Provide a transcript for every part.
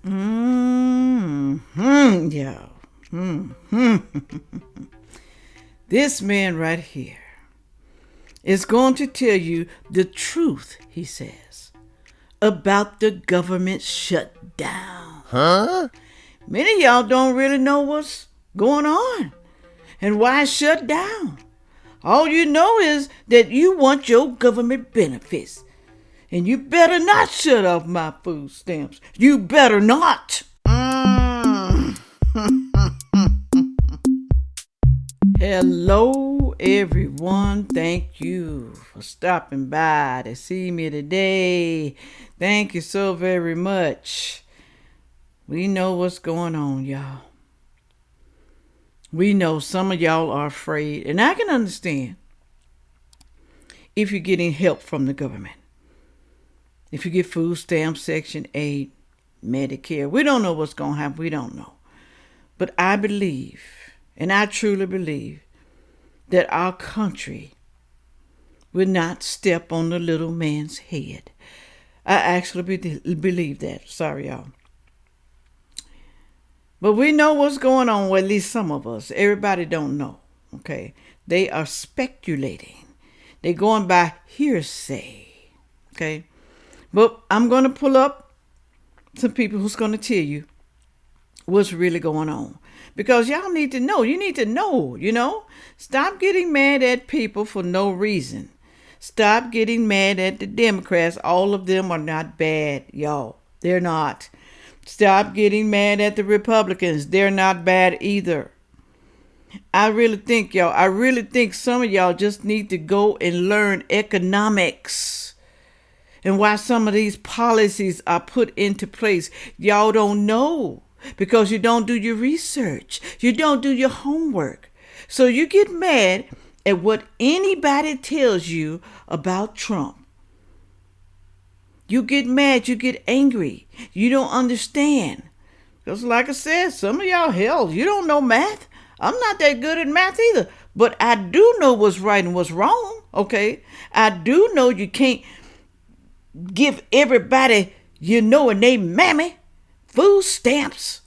Yeah. This man right here is going to tell you the truth, he says, about the government shutdown. Huh? Many of y'all don't really know what's going on and why it's shut down. All you know is that you want your government benefits. And you better not shut off my food stamps. You better not. Hello, everyone. Thank you for stopping by to see me today. Thank you so very much. We know what's going on, y'all. We know some of y'all are afraid, and I can understand if you're getting help from the government. If you get food stamps, Section 8, Medicare, we don't know what's going to happen. We don't know. But I believe, and I truly believe, that our country will not step on the little man's head. I actually believe that. Sorry, y'all. But we know what's going on, well, at least some of us. Everybody don't know, okay? They are speculating. They're going by hearsay, okay? But I'm going to pull up some people who's going to tell you what's really going on. Because y'all need to know. You need to know, Stop getting mad at people for no reason. Stop getting mad at the Democrats. All of them are not bad, y'all. They're not. Stop getting mad at the Republicans. They're not bad either. I really think some of y'all just need to go and learn economics and why some of these policies are put into place. Y'all don't know because you don't do your research. You don't do your homework. So you get mad at what anybody tells you about Trump. You get mad, you get angry. You don't understand. Because like I said, some of y'all, hell, you don't know math. I'm not that good at math either. But I do know what's right and what's wrong, okay? I do know you can't give everybody and they mammy food stamps.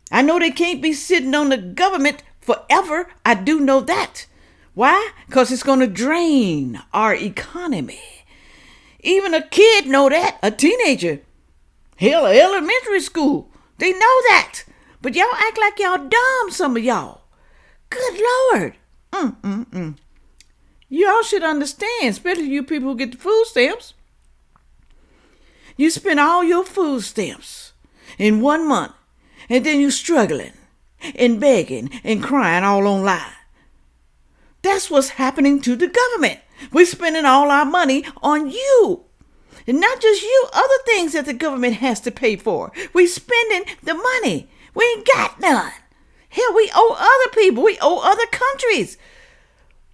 I know they can't be sitting on the government forever. I do know that. Why? Because it's going to drain our economy. Even a kid know that, a teenager. Hell, elementary school, they know that. But y'all act like y'all dumb, some of y'all. Good Lord. Y'all should understand, especially you people who get the food stamps. You spend all your food stamps in 1 month, and then you struggling and begging and crying all online. That's what's happening to the government. We're spending all our money on you. And not just you, other things that the government has to pay for. We're spending the money. We ain't got none. Hell, we owe other people. We owe other countries.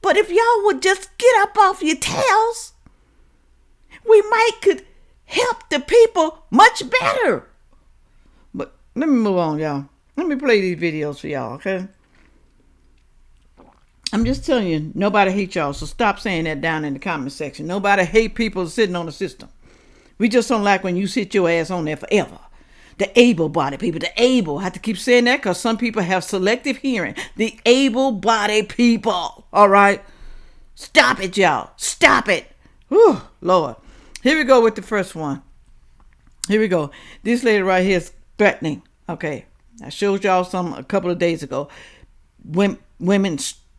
But if y'all would just get up off your tails, we could help the people much better. But let me move on, y'all. Let me play these videos for y'all, okay? I'm just telling you, nobody hates y'all, so stop saying that down in the comment section. Nobody hate people sitting on the system. We just don't like when you sit your ass on there forever. The able-bodied people, I have to keep saying that because some people have selective hearing. The able-bodied people, all right? Stop it, y'all. Stop it. Whew, Lord. Here we go with the first one. Here we go. This lady right here is threatening. Okay, I showed y'all some a couple of days ago. Women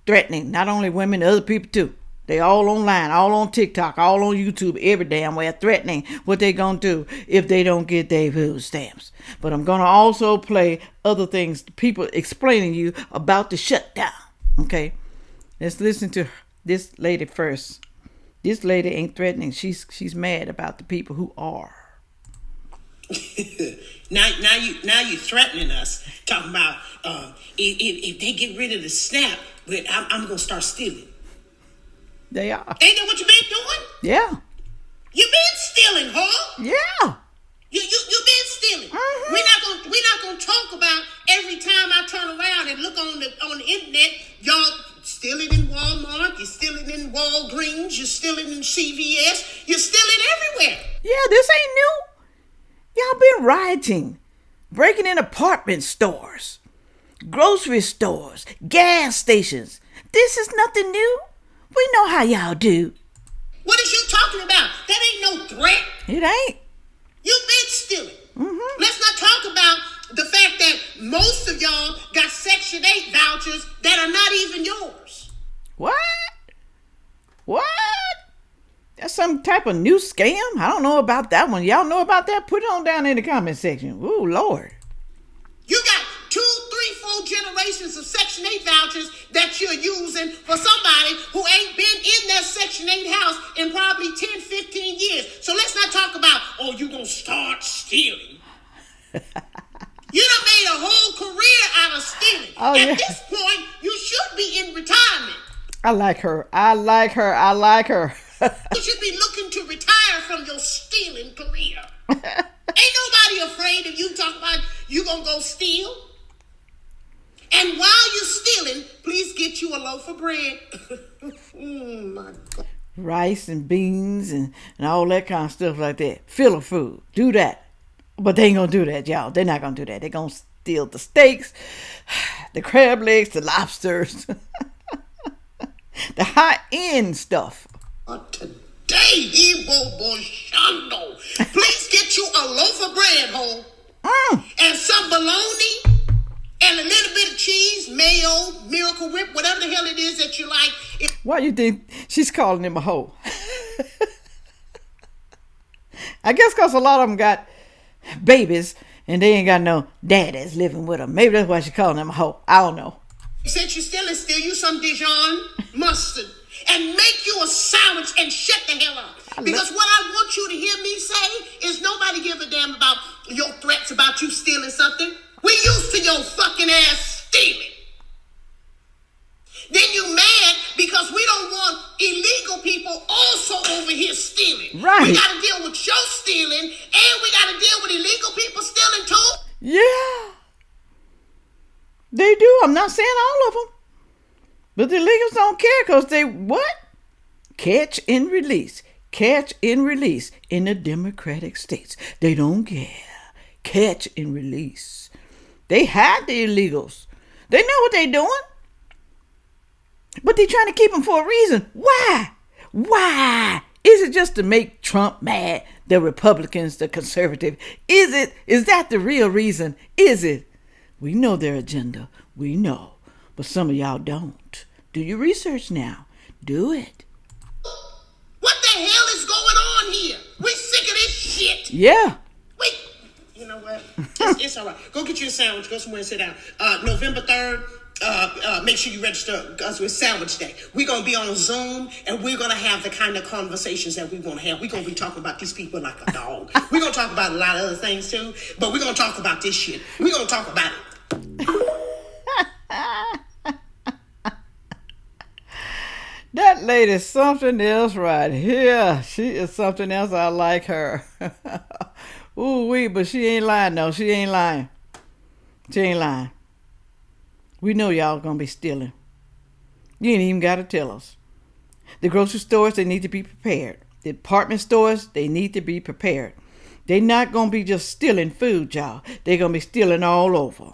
threatening, not only women, other people too. They all online, all on TikTok, all on YouTube, every damn way, threatening what they gonna do if they don't get their food stamps. But I'm gonna also play other things, people explaining you about the shutdown. Okay, let's listen to this lady first. This lady ain't threatening. She's mad about the people who are. now you threatening us, talking about if they get rid of the SNAP, but I'm gonna start stealing. They are. Ain't that what you been doing? Yeah. You been stealing, huh? Yeah. You been stealing. Mm-hmm. We're not gonna talk about every time I turn around and look on the internet, y'all stealing in Walmart, you're stealing in Walgreens, you're stealing in CVS, you're stealing everywhere. Yeah, this ain't new. Y'all been rioting, breaking in apartment stores, grocery stores, gas stations. This is nothing new. We know how y'all do. What is you talking about? That ain't no threat. It ain't. You've been stealing. Let's not talk about the fact that most of y'all got Section 8 vouchers that are not even yours. What? What? That's some type of new scam? I don't know about that one. Y'all know about that? Put it on down in the comment section. Ooh, Lord. You got 2, 3, 4 generations of Section 8 vouchers that you're using for somebody who ain't been in that Section 8 house in probably 10, 15 years. So let's not talk about, oh, you gonna start stealing. You done made a whole career out of stealing. Oh, At this point, you should be in retirement. I like her. I like her. I like her. You should be looking to retire from your stealing career. Ain't nobody afraid if you talk about you gonna go steal. And while you're stealing, please get you a loaf of bread. Oh my God. Rice and beans and all that kind of stuff like that. Filler food. Do that. But they ain't gonna do that, y'all. They're not gonna do that. They're gonna steal the steaks, the crab legs, the lobsters, the high-end stuff. Today, Ebo Boshando, please get you a loaf of bread, ho, and some bologna, and a little bit of cheese, mayo, Miracle Whip, whatever the hell it is that you like. Why you think she's calling him a hoe? I guess because a lot of them got babies and they ain't got no daddies living with them. Maybe that's why she calling them a hoe. I don't know. Since you're stealing, steal you some Dijon mustard and make you a sandwich and shut the hell up. Because what I want you to hear me say is nobody give a damn about your threats about you stealing something. We used to your fucking ass stealing. Then you mad because we don't want illegal people also over here stealing. Right. We got to deal with your stealing and we got to deal with illegal people stealing too. Yeah. They do. I'm not saying all of them. But the illegals don't care because they what? Catch and release. Catch and release in the Democratic states. They don't care. Catch and release. They hide the illegals. They know what they're doing. But they're trying to keep them for a reason. Why? Why? Is it just to make Trump mad? The Republicans, the conservative? Is that the real reason? Is it? We know their agenda. We know. But some of y'all don't. Do your research now. Do it. What the hell is going on here? We sick of this shit. Yeah. You know what? It's all right. Go get you a sandwich. Go somewhere and sit down. November 3rd, make sure you register us with Sandwich Day. We're going to be on Zoom, and we're going to have the kind of conversations that we want to have. We're going to be talking about these people like a dog. We're going to talk about a lot of other things, too, but we're going to talk about this shit. We're going to talk about it. That lady's something else right here. She is something else. I like her. Ooh, but she ain't lying, no. She ain't lying. She ain't lying. We know y'all gonna be stealing. You ain't even gotta tell us. The grocery stores, they need to be prepared. The department stores, they need to be prepared. They not gonna be just stealing food, y'all. They gonna be stealing all over.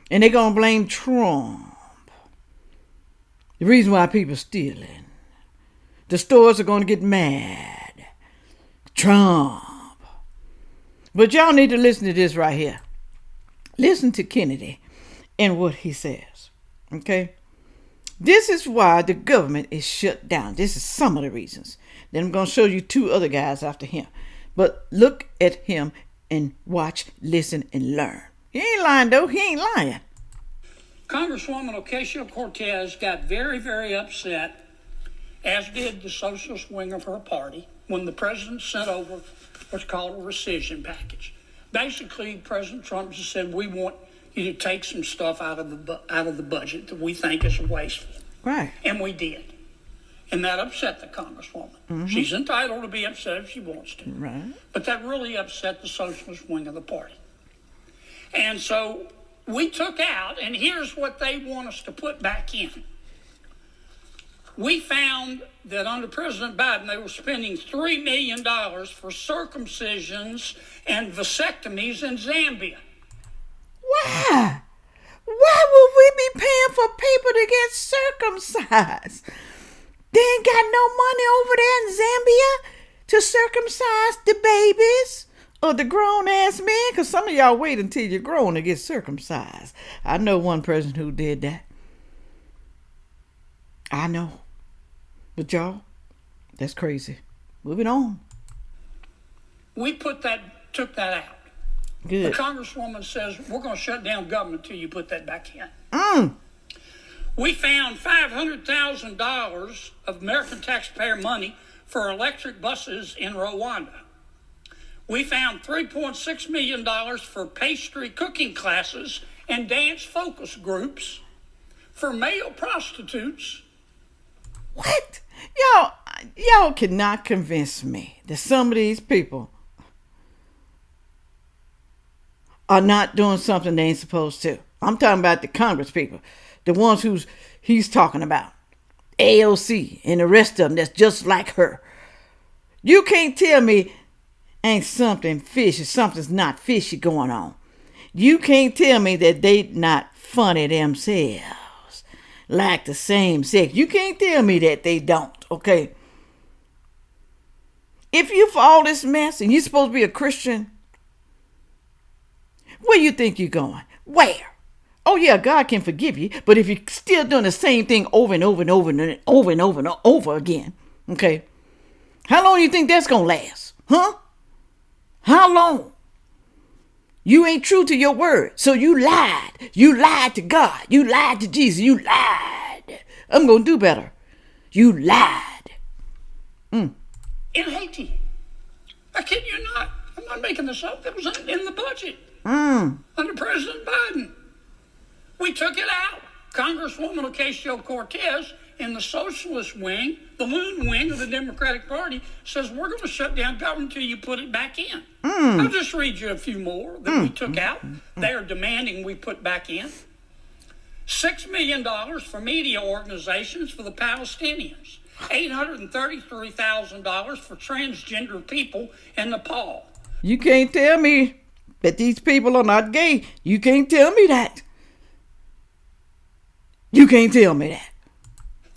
And they gonna blame Trump. The reason why people stealing. The stores are gonna get mad. Trump. But y'all need to listen to this right here. Listen to Kennedy and what he says. Okay? This is why the government is shut down. This is some of the reasons. Then I'm going to show you 2 other guys after him. But look at him and watch, listen, and learn. He ain't lying, though. He ain't lying. Congresswoman Ocasio-Cortez got very, very upset, as did the socialist wing of her party, when the president sent over what's called a rescission package. Basically, President Trump just said, we want you to take some stuff out of the budget that we think is wasteful. Right. And we did. And that upset the Congresswoman. Mm-hmm. She's entitled to be upset if she wants to. Right. But that really upset the socialist wing of the party. And so we took out, and here's what they want us to put back in. We found that under President Biden, they were spending $3 million for circumcisions and vasectomies in Zambia. Why? Why would we be paying for people to get circumcised? They ain't got no money over there in Zambia to circumcise the babies or the grown-ass men, because some of y'all wait until you're grown to get circumcised. I know one person who did that. I know. But y'all, that's crazy. Moving on. We took that out. Good. The Congresswoman says, we're going to shut down government until you put that back in. We found $500,000 of American taxpayer money for electric buses in Rwanda. We found $3.6 million for pastry cooking classes and dance focus groups for male prostitutes. What? Y'all cannot convince me that some of these people are not doing something they ain't supposed to. I'm talking about the Congress people, the ones he's talking about. AOC and the rest of them that's just like her. You can't tell me ain't something fishy, something's not fishy going on. You can't tell me that they not funny themselves, like the same sex. You can't tell me that they don't, okay? If you for all this mess and you're supposed to be a Christian, where you think you're going? Where? Oh yeah, God can forgive you, but if you're still doing the same thing over and over and over and over and over and over again, okay? How long do you think that's gonna last? Huh? How long? You ain't true to your word, so you lied. You lied to God. You lied to Jesus. You lied. I'm gonna do better. You lied. In Haiti. I kid you not. I'm not making this up. That was in the budget. Under President Biden. We took it out. Congresswoman Ocasio-Cortez in the socialist wing, the loon wing of the Democratic Party, says we're going to shut down government until you put it back in. I'll just read you a few more that we took out. They are demanding we put back in. $6 million for media organizations for the Palestinians. $833,000 for transgender people in Nepal. You can't tell me that these people are not gay. You can't tell me that. You can't tell me that.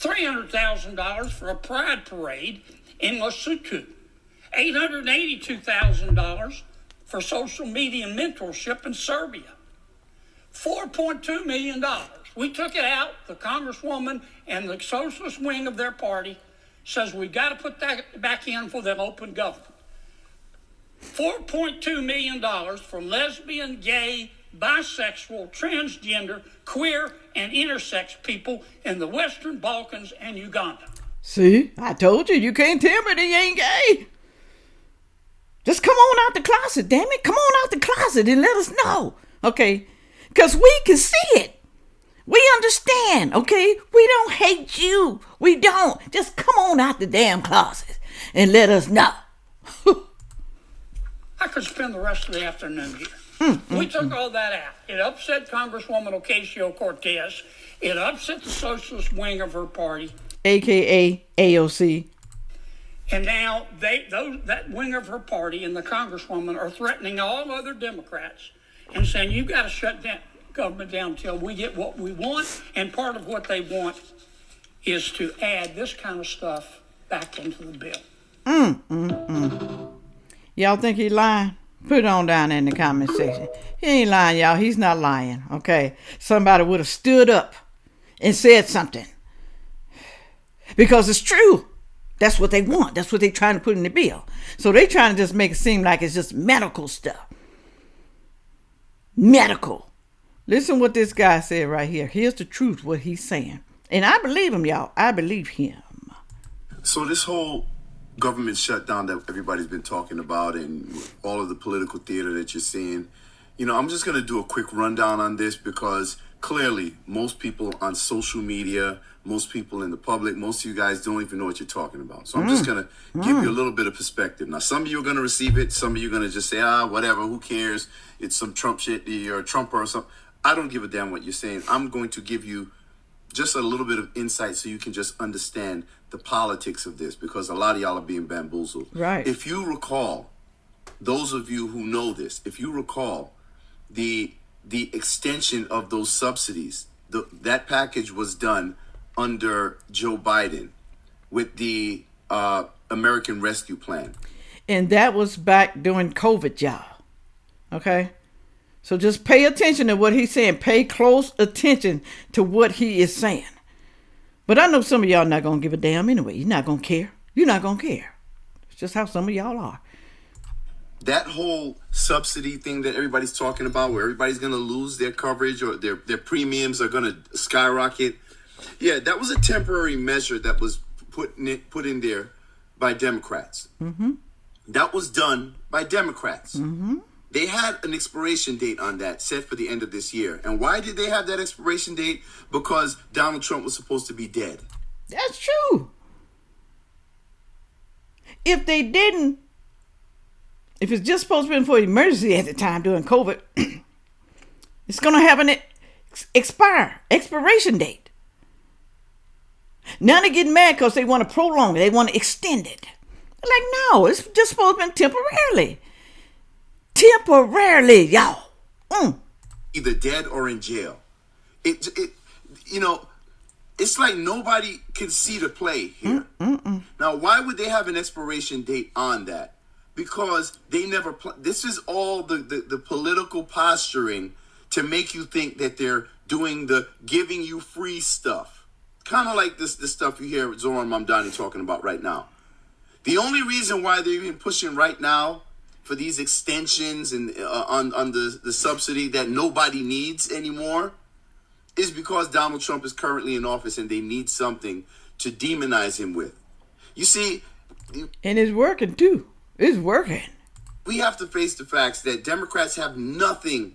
$300,000 for a pride parade in Lesotho. $882,000 for social media mentorship in Serbia. $4.2 million. We took it out. The Congresswoman and the socialist wing of their party says we've got to put that back in for the open government. $4.2 million for lesbian, gay, bisexual, transgender, queer, and intersex people in the Western Balkans and Uganda. See, I told you, you can't tell me they ain't gay. Just come on out the closet, damn it. Come on out the closet and let us know, okay? Because we can see it. We understand, okay? We don't hate you. We don't. Just come on out the damn closet and let us know. I could spend the rest of the afternoon here. We took all that out. It upset Congresswoman Ocasio-Cortez. It upset the socialist wing of her party. AKA AOC. And now that wing of her party and the Congresswoman are threatening all other Democrats and saying, you've got to shut down government down until we get what we want. And part of what they want is to add this kind of stuff back into the bill. Y'all think he lying? Put it on down in the comment section. He ain't lying, y'all. He's not lying, okay? Somebody would have stood up and said something. Because it's true. That's what they want. That's what they're trying to put in the bill. So they trying to just make it seem like it's just medical stuff. Medical. Listen what this guy said right here. Here's the truth, what he's saying. And I believe him, y'all. I believe him. So this whole government shutdown that everybody's been talking about and all of the political theater that you're seeing, I'm just going to do a quick rundown on this because clearly most people on social media, most people in the public, most of you guys don't even know what you're talking about. So I'm just going to give you a little bit of perspective. Now, some of you are going to receive it. Some of you are going to just say, whatever, who cares? It's some Trump shit. You're a Trumper or something. I don't give a damn what you're saying. I'm going to give you just a little bit of insight so you can just understand the politics of this, because a lot of y'all are being bamboozled. Right. If you recall, those of you who know this, if you recall the extension of those subsidies, that package was done under Joe Biden with the American Rescue Plan. And that was back during COVID, y'all. Okay? So just pay attention to what he's saying. Pay close attention to what he is saying. But I know some of y'all not going to give a damn anyway. You're not going to care. You're not going to care. It's just how some of y'all are. That whole subsidy thing that everybody's talking about, where everybody's going to lose their coverage or their premiums are going to skyrocket. Yeah, that was a temporary measure that was put in there by Democrats. Mm-hmm. That was done by Democrats. Mm-hmm. They had an expiration date on that set for the end of this year. And why did they have that expiration date? Because Donald Trump was supposed to be dead. That's true. If they didn't, if it's just supposed to be for emergency at the time during COVID, it's going to have an expiration date. Now they're getting mad because they want to prolong it. They want to extend it. Like, no, it's just supposed to be temporarily. Temporarily, y'all. Either dead or in jail. It it's like nobody can see the play here. Now, why would they have an expiration date on that? Because they never. This is all the political posturing to make you think that they're doing the giving you free stuff. Kind of like this stuff you hear Zoran Mamdani talking about right now. The only reason why they're even pushing right now for these extensions and on the subsidy that nobody needs anymore is because Donald Trump is currently in office and they need something to demonize him with. You see, and it's working too. It's working. We have to face the facts that Democrats have nothing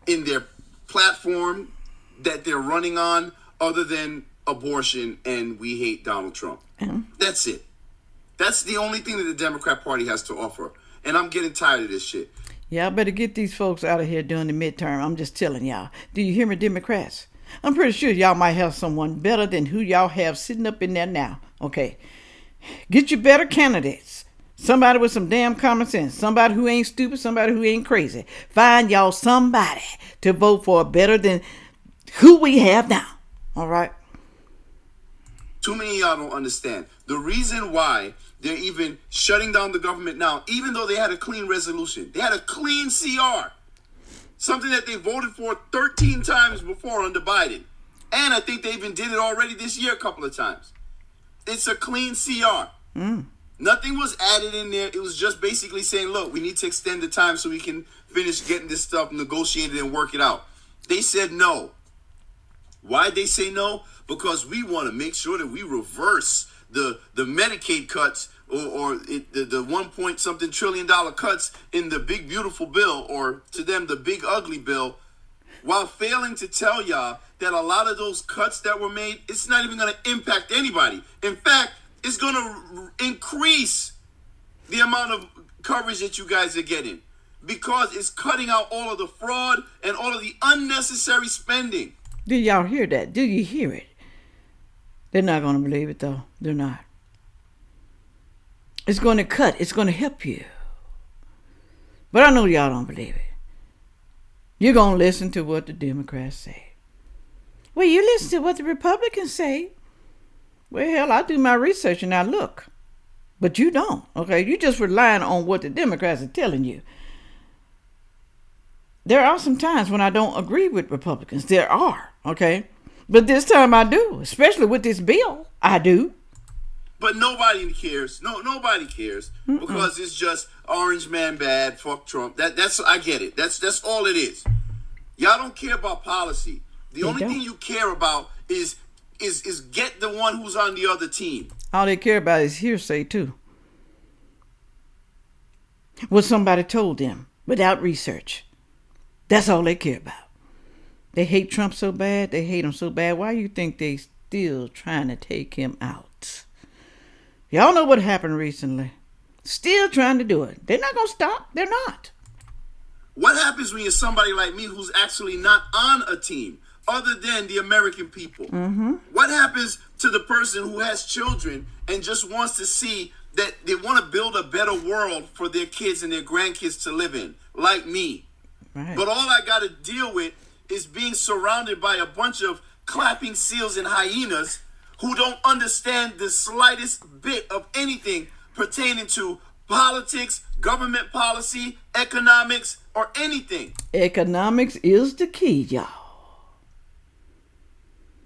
in their platform that they're running on other than abortion and we hate Donald Trump. Mm-hmm. That's it. That's the only thing that the Democrat Party has to offer. And I'm getting tired of this shit. Y'all better get these folks out of here during the midterm. I'm just telling y'all. Do you hear me, Democrats? I'm pretty sure y'all might have someone better than who y'all have sitting up in there now. Okay. Get your better candidates. Somebody with some damn common sense. Somebody who ain't stupid. Somebody who ain't crazy. Find y'all somebody to vote for better than who we have now. All right? Too many of y'all don't understand. The reason why they're even shutting down the government now, even though they had a clean resolution. They had a clean CR. Something that they voted for 13 times before under Biden. And I think they even did it already this year a couple of times. It's a clean CR. Nothing was added in there. It was just basically saying, look, we need to extend the time so we can finish getting this stuff negotiated and work it out. They said no. Why'd they say no? Because we want to make sure that we reverse the Medicaid cuts or the 1 point something trillion dollar cuts in the big beautiful bill, or to them the big ugly bill, while failing to tell y'all that a lot of those cuts that were made, it's not even going to impact anybody. In fact, it's going to increase the amount of coverage that you guys are getting, because it's cutting out all of the fraud and all of the unnecessary spending. Do y'all hear that? Do you hear it? They're not going to believe it, though. They're not. It's going to cut. It's going to help you. But I know y'all don't believe it. You're going to listen to what the Democrats say. Well, you listen to what the Republicans say. Well, hell, I do my research and I look. But you don't, okay? You just relying on what the Democrats are telling you. There are some times when I don't agree with Republicans. There are, okay? But this time I do, especially with this bill. I do. But nobody cares. Nobody cares. Because it's just orange man bad, fuck Trump. That's I get it. That's all it is. Y'all don't care about policy. The only thing you care about is get the one who's on the other team. All they care about is hearsay too. What somebody told them without research. That's all they care about. They hate Trump so bad. They hate him so bad. Why do you think they still trying to take him out? Y'all know what happened recently. Still trying to do it. They're not going to stop. They're not. What happens when you're somebody like me who's actually not on a team? other than the American people? What happens to the person who has children and just wants to see that they want to build a better world for their kids and their grandkids to live in, like me? Right. But all I got to deal with is being surrounded by a bunch of clapping seals and hyenas who don't understand the slightest bit of anything pertaining to politics, government policy, economics, or anything. Economics is the key, y'all.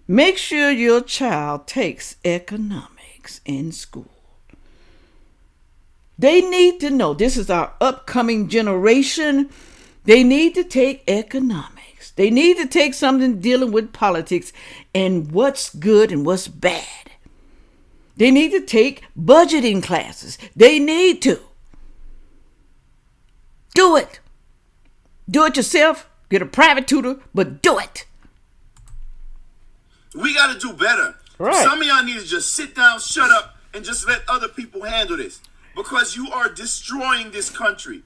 Make sure your child takes economics in school. They need to know. This is our upcoming generation. They need to take economics. They need to take something dealing with politics and what's good and what's bad. They need to take budgeting classes. They need to. Do it. Do it yourself. Get a private tutor, but do it. We got to do better. Right. Some of y'all need to just sit down, shut up, and just let other people handle this. Because you are destroying this country.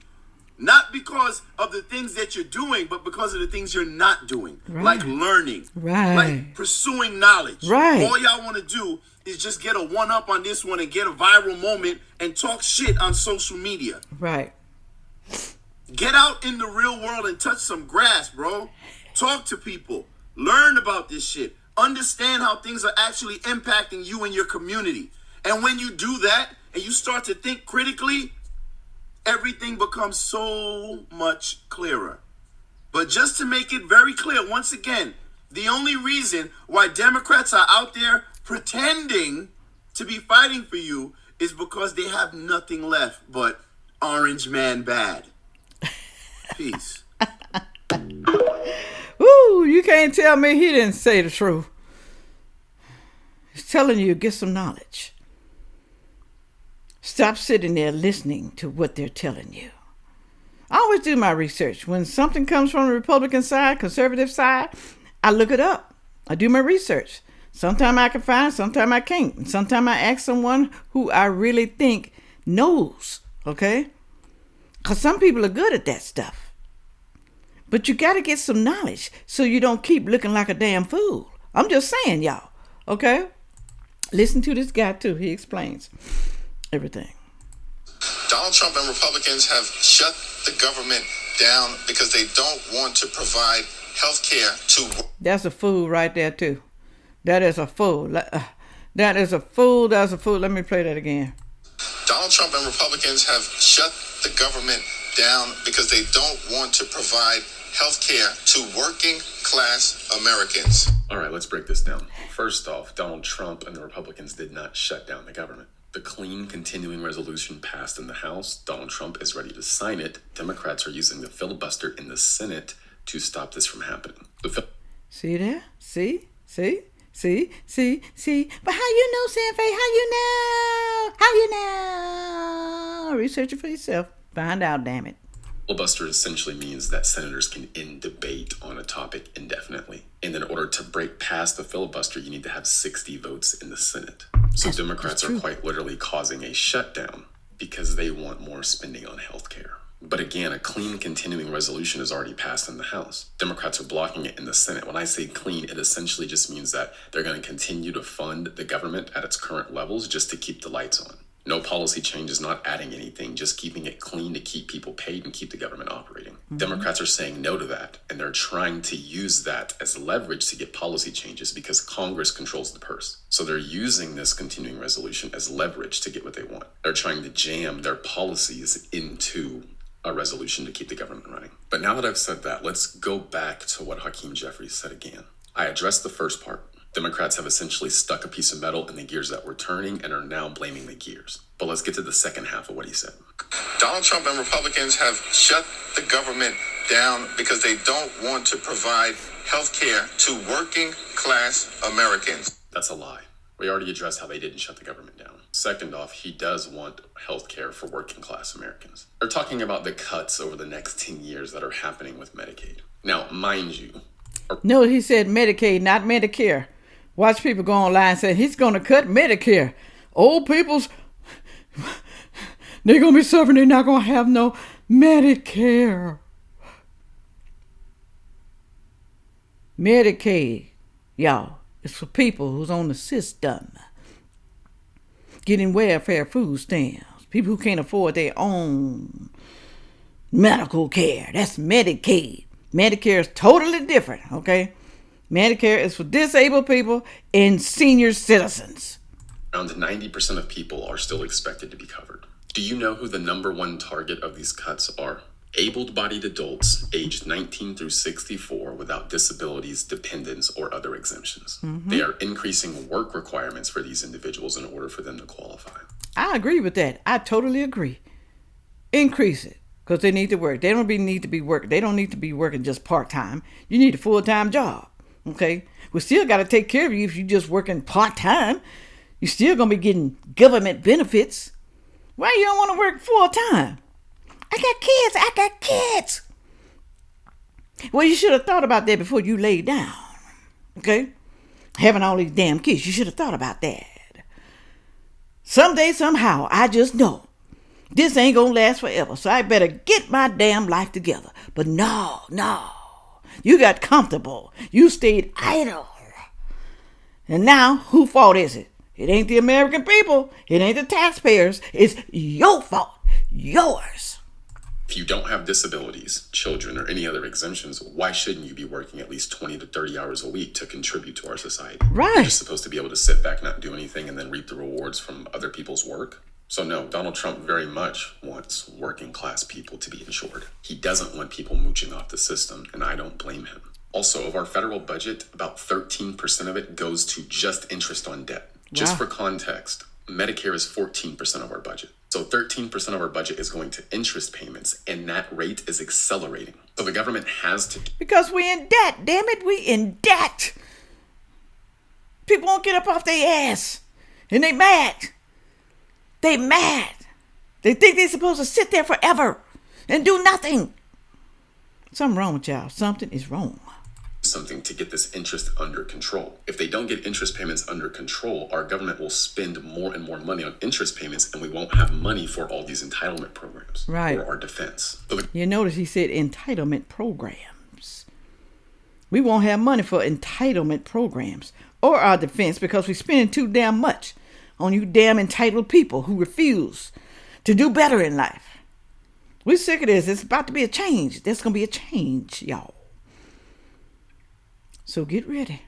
Not because of the things that you're doing, but because of the things you're not doing. Right. Like learning. Right. Like pursuing knowledge. Right. All y'all want to do is just get a one-up on this one and get a viral moment and talk shit on social media. Right. Get out in the real world and touch some grass, bro. Talk to people. Learn about this shit. Understand how things are actually impacting you and your community. And when you do that and you start to think critically, everything becomes so much clearer. But just to make it very clear, once again, the only reason why Democrats are out there pretending to be fighting for you is because they have nothing left but Orange Man bad. Peace. Woo, you can't tell me he didn't say the truth. He's telling you, get some knowledge. Stop sitting there listening to what they're telling you. I always do my research. When something comes from the Republican side, conservative side, I look it up. I do my research. Sometimes I can find, sometimes I can't. Sometimes I ask someone who I really think knows, okay? Because some people are good at that stuff. But you got to get some knowledge so you don't keep looking like a damn fool. I'm just saying, y'all, okay? Listen to this guy, too. He explains everything. Donald Trump and Republicans have shut the government down because they don't want to provide health care to... That's a fool right there, too. That is a fool. That is a fool. That's a fool. Let me play that again. Donald Trump and Republicans have shut the government down because they don't want to provide health care to working class Americans. All right, let's break this down. First off, Donald Trump and the Republicans did not shut down the government. The clean continuing resolution passed in the House. Donald Trump is ready to sign it. Democrats are using the filibuster in the Senate to stop this from happening. See there? See? But how you know, Sandfay? How you know? Research it for yourself. Find out, damn it. Filibuster essentially means that senators can end debate on a topic indefinitely. And in order to break past the filibuster, you need to have 60 votes in the Senate. So Democrats are quite literally causing a shutdown because they want more spending on health care. But again, a clean continuing resolution is already passed in the House. Democrats are blocking it in the Senate. When I say clean, it essentially just means that they're going to continue to fund the government at its current levels just to keep the lights on. No policy changes, not adding anything, just keeping it clean to keep people paid and keep the government operating. Mm-hmm. Democrats are saying no to that, and they're trying to use that as leverage to get policy changes because Congress controls the purse. So they're using this continuing resolution as leverage to get what they want. They're trying to jam their policies into a resolution to keep the government running. But now that I've said that, let's go back to what Hakeem Jeffries said again. I addressed the first part. Democrats have essentially stuck a piece of metal in the gears that were turning and are now blaming the gears. But let's get to the second half of what he said. Donald Trump and Republicans have shut the government down because they don't want to provide health care to working class Americans. That's a lie. We already addressed how they didn't shut the government down. Second off, he does want health care for working class Americans. They're talking about the cuts over the next 10 years that are happening with Medicaid. Now, mind you... No, he said Medicaid, not Medicare. Watch people go online and say he's going to cut Medicare. Old people's, they're going to be suffering. They're not going to have no Medicare. Medicaid, y'all, is for people who's on the system, getting welfare food stamps, people who can't afford their own medical care. That's Medicaid. Medicare is totally different, okay? Medicare is for disabled people and senior citizens. Around 90% of people are still expected to be covered. Do you know who the number one target of these cuts are? Able-bodied adults aged 19 through 64 without disabilities, dependents, or other exemptions. They are increasing work requirements for these individuals in order for them to qualify. I agree with that. I totally agree. Increase it because they need to work. They don't need to be working. They don't need to be working just part-time. You need a full-time job, okay? We still got to take care of you if you're just working part-time. You're still going to be getting government benefits. Why you don't want to work full-time? I got kids. Well, you should have thought about that before you laid down. Okay? Having all these damn kids, you should have thought about that. Someday, somehow, I just know this ain't gonna last forever. So I better get my damn life together. But no. You got comfortable. You stayed idle. And now, whose fault is it? It ain't the American people. It ain't the taxpayers. It's your fault. Yours. If you don't have disabilities, children, or any other exemptions, why shouldn't you be working at least 20 to 30 hours a week to contribute to our society? Right. You're just supposed to be able to sit back, not do anything, and then reap the rewards from other people's work? So no, Donald Trump very much wants working class people to be insured. He doesn't want people mooching off the system, and I don't blame him. Also, of our federal budget, about 13% of it goes to just interest on debt. Just for context, Medicare is 14% of our budget. So 13% of our budget is going to interest payments, and that rate is accelerating. So the government has to... Because we in debt, damn it, we in debt. People won't get up off their ass. And they mad. They mad. They think they're supposed to sit there forever and do nothing. Something wrong with y'all. Something is wrong. Something to get this interest under control. If they don't get interest payments under control, our government will spend more and more money on interest payments, and we won't have money for all these entitlement programs or our defense. So you notice he said entitlement programs. We won't have money for entitlement programs or our defense because we're spending too damn much on you damn entitled people who refuse to do better in life. We're sick of this. It's about to be a change. There's going to be a change, y'all. So get ready.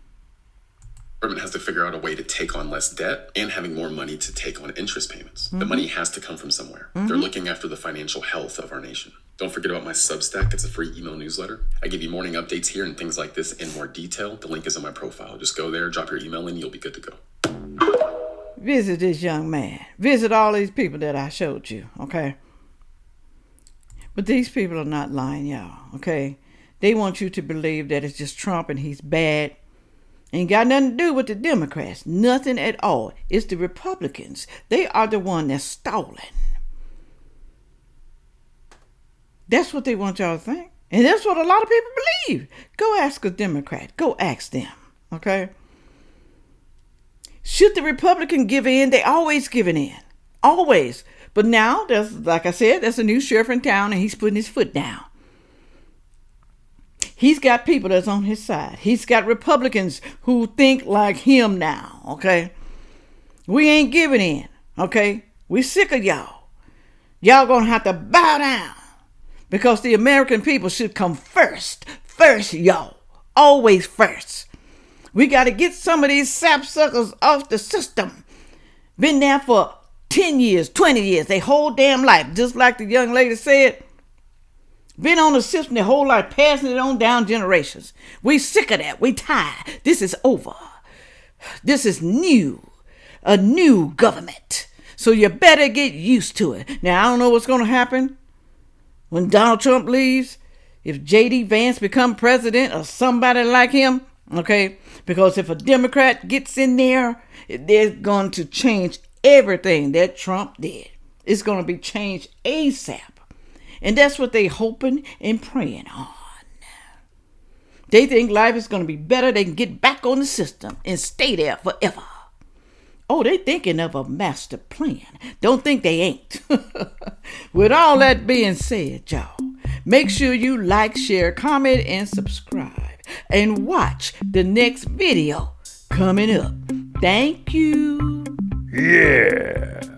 The government has to figure out a way to take on less debt and having more money to take on interest payments. The money has to come from somewhere. They're looking after the financial health of our nation. Don't forget about my Substack. It's a free email newsletter. I give you morning updates here and things like this in more detail. The link is in my profile. Just go there, drop your email in, you'll be good to go. Visit this young man. Visit all these people that I showed you, okay? But these people are not lying, y'all, okay? They want you to believe that it's just Trump and he's bad. Ain't got nothing to do with the Democrats. Nothing at all. It's the Republicans. They are the one that's stolen. That's what they want y'all to think. And that's what a lot of people believe. Go ask a Democrat. Go ask them. Okay? Should the Republican give in? They always giving in. Always. But now, there's, like I said, there's a new sheriff in town and he's putting his foot down. He's got people that's on his side. He's got Republicans who think like him now, okay? We ain't giving in, okay? We sick of y'all. Y'all gonna have to bow down because the American people should come first. First, y'all. Always first. We got to get some of these sapsuckers off the system. Been there for 10 years, 20 years, their whole damn life. Just like the young lady said, been on the system their whole life, passing it on down generations. We sick of that. We tired. This is over. This is new. A new government. So you better get used to it. Now, I don't know what's going to happen when Donald Trump leaves. If J.D. Vance become president or somebody like him. Okay? Because if a Democrat gets in there, they're going to change everything that Trump did. It's going to be changed ASAP. And that's what they hoping and praying on. They think life is going to be better. They can get back on the system and stay there forever. Oh, they thinking of a master plan. Don't think they ain't. With all that being said, y'all, make sure you like, share, comment, and subscribe. and watch the next video coming up. Thank you. Yeah.